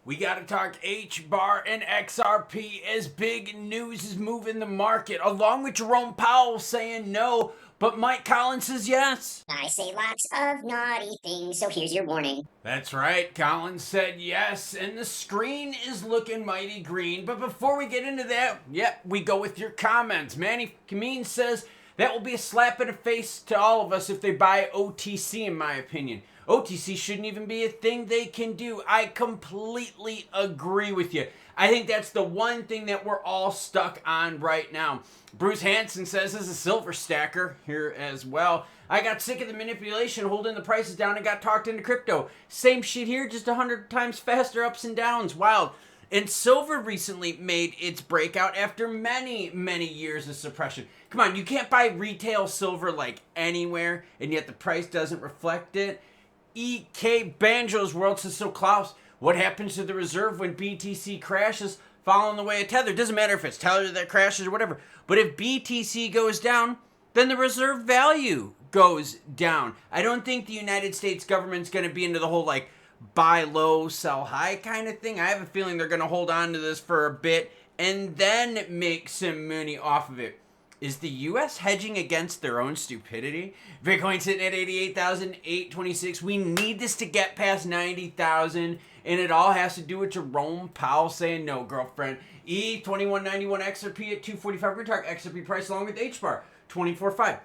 We got to talk HBAR and XRP as big news is moving the market, along with Jerome Powell saying no, but Mike Collins says yes. I say lots of naughty things, so here's your warning. That's right, Collins said yes, and the screen is looking mighty green. But before we get into that, we go with your comments. Manny Kameen says that will be a slap in the face to all of us if they buy OTC, in my opinion. OTC shouldn't even be a thing they can do. I completely agree with you. I think that's the one thing that we're all stuck on right now. Bruce Hansen says, as a silver stacker here as well, I got sick of the manipulation holding the prices down and got talked into crypto. Same shit here, just 100 times faster ups and downs. Wild. And silver recently made its breakout after many, many years of suppression. Come on, you can't buy retail silver like anywhere, and yet the price doesn't reflect it. EK Banjo's World says, so Klaus, what happens to the reserve when BTC crashes following the way of Tether? It doesn't matter if it's Tether that crashes or whatever. But if BTC goes down, then the reserve value goes down. I don't think the United States government's going to be into the whole like buy low, sell high kind of thing. I have a feeling they're going to hold on to this for a bit and then make some money off of it. Is the U.S. hedging against their own stupidity? Bitcoin sitting at 88,826. We need this to get past 90,000, and it all has to do with Jerome Powell saying no, girlfriend. ETH 2191 XRP at 245. We're talking XRP price along with HBAR 24.5.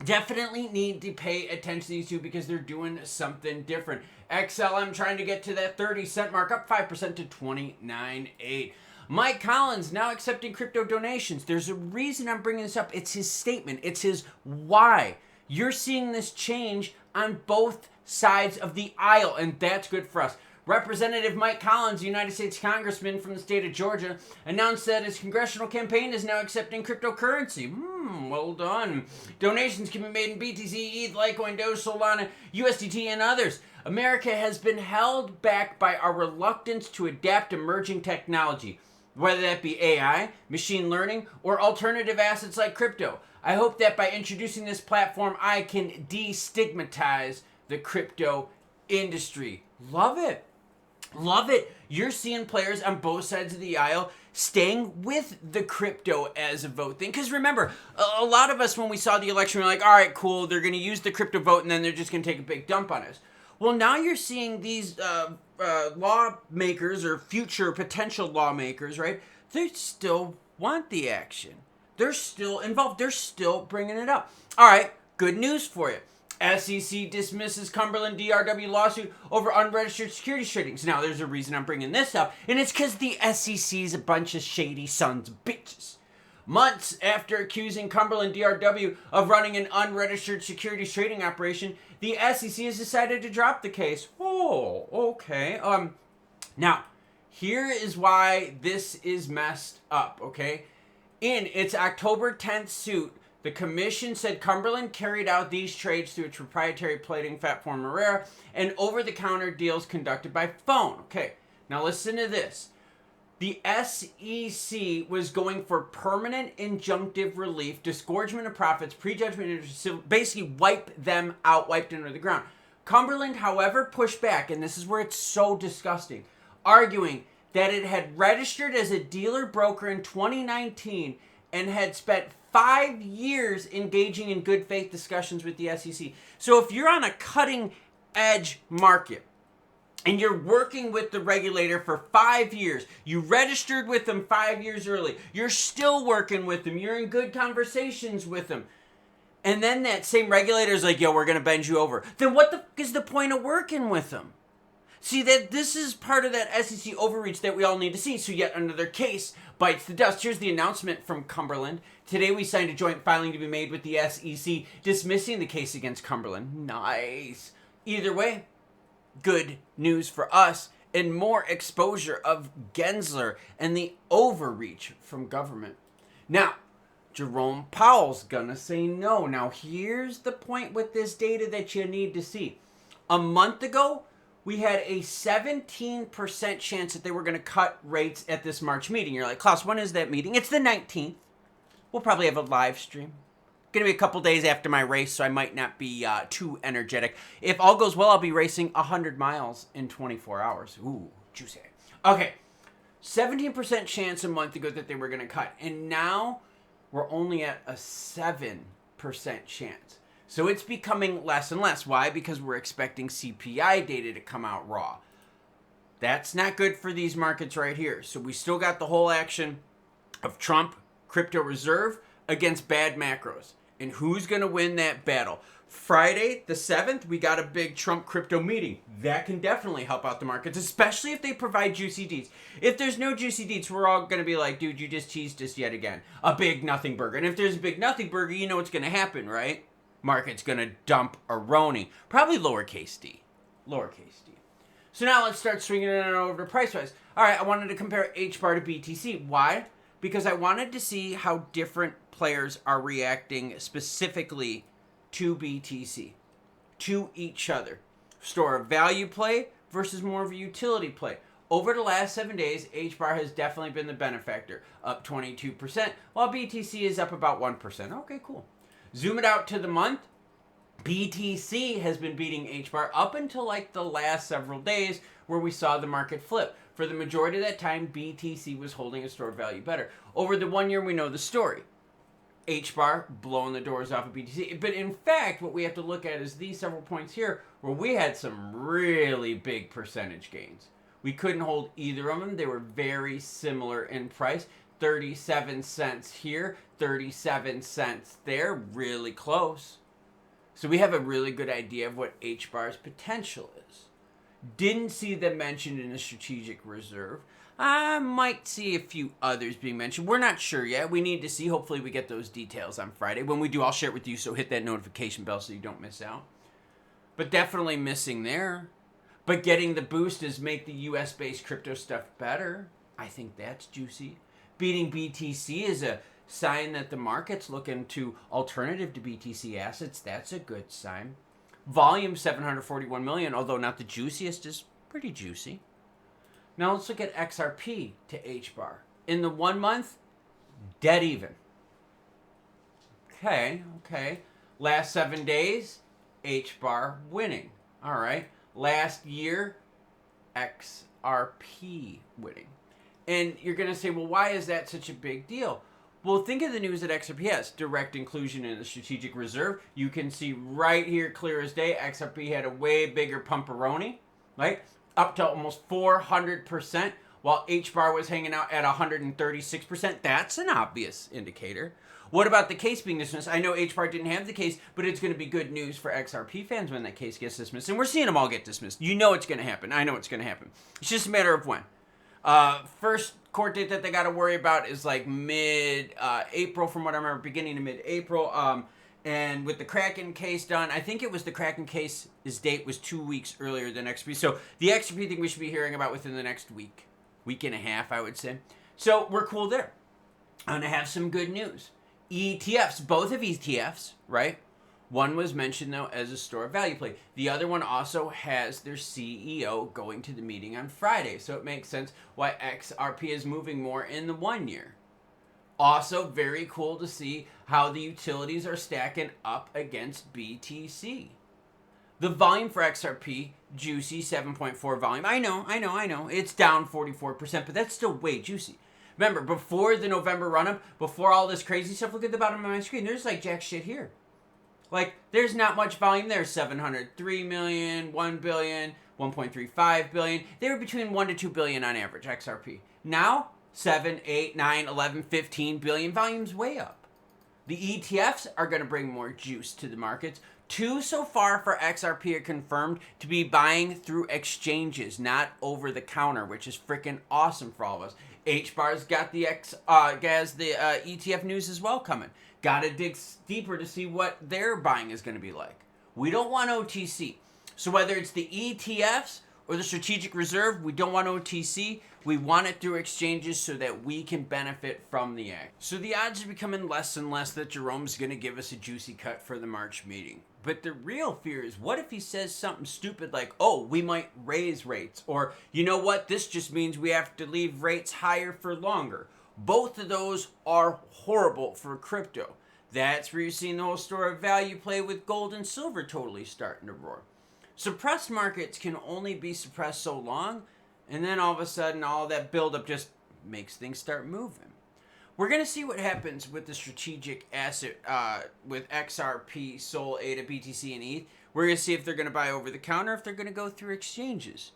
Definitely need to pay attention to these two because they're doing something different. XLM trying to get to that 30-cent mark, up 5% to 29.8. Mike Collins now accepting crypto donations. There's a reason I'm bringing this up. It's his statement. It's his why. You're seeing this change on both sides of the aisle, and that's good for us. Representative Mike Collins, United States Congressman from the state of Georgia, announced that his congressional campaign is now accepting cryptocurrency. Well done. Donations can be made in BTC, ETH, Litecoin, Doge, Solana, USDT, and others. America has been held back by our reluctance to adapt emerging technology, whether that be AI, machine learning, or alternative assets like crypto. I hope that by introducing this platform, I can destigmatize the crypto industry. Love it. Love it. You're seeing players on both sides of the aisle staying with the crypto as a vote thing. Because remember, a lot of us, when we saw the election, we were like, all right, cool, they're going to use the crypto vote and then they're just going to take a big dump on us. Well, now you're seeing these lawmakers or future potential lawmakers, right? They still want the action. They're still involved. They're still bringing it up. All right, good news for you. SEC dismisses Cumberland DRW lawsuit over unregistered securities trading. So now there's a reason I'm bringing this up, and it's because the SEC is a bunch of shady sons of bitches. Months after accusing Cumberland DRW of running an unregistered securities trading operation, the SEC has decided to drop the case. Oh, okay. Now, here is why this is messed up, okay? In its October 10th suit, the commission said Cumberland carried out these trades through its proprietary plating platform Herrera and over-the-counter deals conducted by phone. Okay, now listen to this. The SEC was going for permanent injunctive relief, disgorgement of profits, prejudgment interest, basically wipe them out, wiped under the ground. Cumberland, however, pushed back, and this is where it's so disgusting, arguing that it had registered as a dealer-broker in 2019 and had spent 5 years engaging in good faith discussions with the SEC. So if you're on a cutting edge market and you're working with the regulator for 5 years, you registered with them 5 years early, you're still working with them, you're in good conversations with them, and then that same regulator is like, yo, we're going to bend you over, then what the fuck is the point of working with them? See, that this is part of that SEC overreach that we all need to see. So yet another case bites the dust. Here's the announcement from Cumberland. Today we signed a joint filing to be made with the SEC dismissing the case against Cumberland. Nice. Either way, good news for us and more exposure of Gensler and the overreach from government. Now, Jerome Powell's gonna say no. Now, here's the point with this data that you need to see. A month ago, we had a 17% chance that they were going to cut rates at this March meeting. You're like, Klaus, when is that meeting? It's the 19th. We'll probably have a live stream. Going to be a couple days after my race, so I might not be too energetic. If all goes well, I'll be racing 100 miles in 24 hours. Ooh, juicy. Okay, 17% chance a month ago that they were going to cut. And now we're only at a 7% chance. So it's becoming less and less. Why? Because we're expecting CPI data to come out raw. That's not good for these markets right here. So we still got the whole action of Trump, crypto reserve against bad macros. And who's going to win that battle? Friday, the 7th, we got a big Trump crypto meeting. That can definitely help out the markets, especially if they provide juicy deets. If there's no juicy deets, we're all going to be like, dude, you just teased us yet again. A big nothing burger. And if there's a big nothing burger, you know what's going to happen, right? Market's going to dump a Roni. Probably lowercase d. Lowercase d. So now let's start swinging it over to price-wise. All right, I wanted to compare HBAR to BTC. Why? Because I wanted to see how different players are reacting specifically to BTC, to each other. Store of value play versus more of a utility play. Over the last 7 days, HBAR has definitely been the benefactor, up 22%, while BTC is up about 1%. Okay, cool. Zoom it out to the month. BTC has been beating HBAR up until like the last several days where we saw the market flip. For the majority of that time, BTC was holding its store of value better. Over the 1 year, we know the story. HBAR blowing the doors off of BTC. But in fact, what we have to look at is these several points here where we had some really big percentage gains. We couldn't hold either of them. They were very similar in price. 37 cents here, 37 cents there, really close. So we have a really good idea of what HBAR's potential is. Didn't see them mentioned in the strategic reserve. I might see a few others being mentioned. We're not sure yet. We need to see. Hopefully we get those details on Friday. When we do, I'll share it with you, so hit that notification bell so you don't miss out. But definitely missing there. But getting the boost is make the US-based crypto stuff better. I think that's juicy. Beating BTC is a sign that the market's looking to alternative to BTC assets. That's a good sign. Volume 741 million, although not the juiciest, is pretty juicy. Now let's look at XRP to HBAR. In the 1 month, dead even. Okay. Last 7 days, HBAR winning. All right. Last year, XRP winning. And you're going to say, well, why is that such a big deal? Well, think of the news that XRP has. Direct inclusion in the strategic reserve. You can see right here, clear as day, XRP had a way bigger pumperoni, right? Up to almost 400%, while HBAR was hanging out at 136%. That's an obvious indicator. What about the case being dismissed? I know HBAR didn't have the case, but it's going to be good news for XRP fans when that case gets dismissed. And we're seeing them all get dismissed. You know it's going to happen. I know it's going to happen. It's just a matter of when. First court date that they got to worry about is like mid-April, from what I remember, beginning to mid-April. And with the Kraken case done, I think it was the Kraken case's date was 2 weeks earlier than XRP. So the XRP thing we should be hearing about within the next week and a half, I would say. So we're cool there. I'm going to have some good news. ETFs, both of ETFs, right? One was mentioned, though, as a store of value play. The other one also has their CEO going to the meeting on Friday. So it makes sense why XRP is moving more in the 1 year. Also, very cool to see how the utilities are stacking up against BTC. The volume for XRP, juicy, 7.4 volume. I know. It's down 44%, but that's still way juicy. Remember, before the November run-up, before all this crazy stuff, look at the bottom of my screen. There's like jack shit here. Like, there's not much volume there. 703 million, 1 billion, 1.35 billion. They were between 1 to 2 billion on average, XRP. Now, 7, 8, 9, 11, 15 billion. Volume's way up. The ETFs are going to bring more juice to the markets. 2 so far for XRP are confirmed to be buying through exchanges, not over the counter, which is freaking awesome for all of us. HBAR's got the ETF news as well coming. Got to dig deeper to see what their buying is going to be like. We don't want OTC. So whether it's the ETFs or the strategic reserve, we don't want OTC. We want it through exchanges so that we can benefit from the act. So the odds are becoming less and less that Jerome's going to give us a juicy cut for the March meeting. But the real fear is, what if he says something stupid like, oh, we might raise rates? Or, you know what, this just means we have to leave rates higher for longer. Both of those are horrible for crypto. That's where you're seeing the whole store of value play with gold and silver totally starting to roar. Suppressed markets can only be suppressed so long And then all of a sudden, all that buildup just makes things start moving. We're going to see what happens with the strategic asset with XRP, SOL, ADA, BTC, and ETH. We're going to see if they're going to buy over the counter, if they're going to go through exchanges.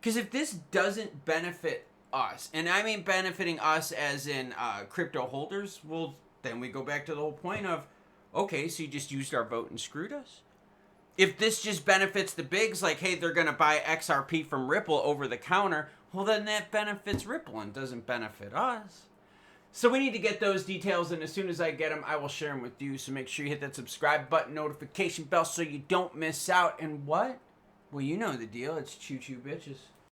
Because if this doesn't benefit us, and I mean benefiting us as in crypto holders, well, then we go back to the whole point of, okay, so you just used our vote and screwed us? If this just benefits the bigs, like, hey, they're going to buy XRP from Ripple over the counter, well, then that benefits Ripple and doesn't benefit us. So we need to get those details, and as soon as I get them, I will share them with you. So make sure you hit that subscribe button, notification bell, so you don't miss out. And what? Well, you know the deal. It's choo-choo bitches.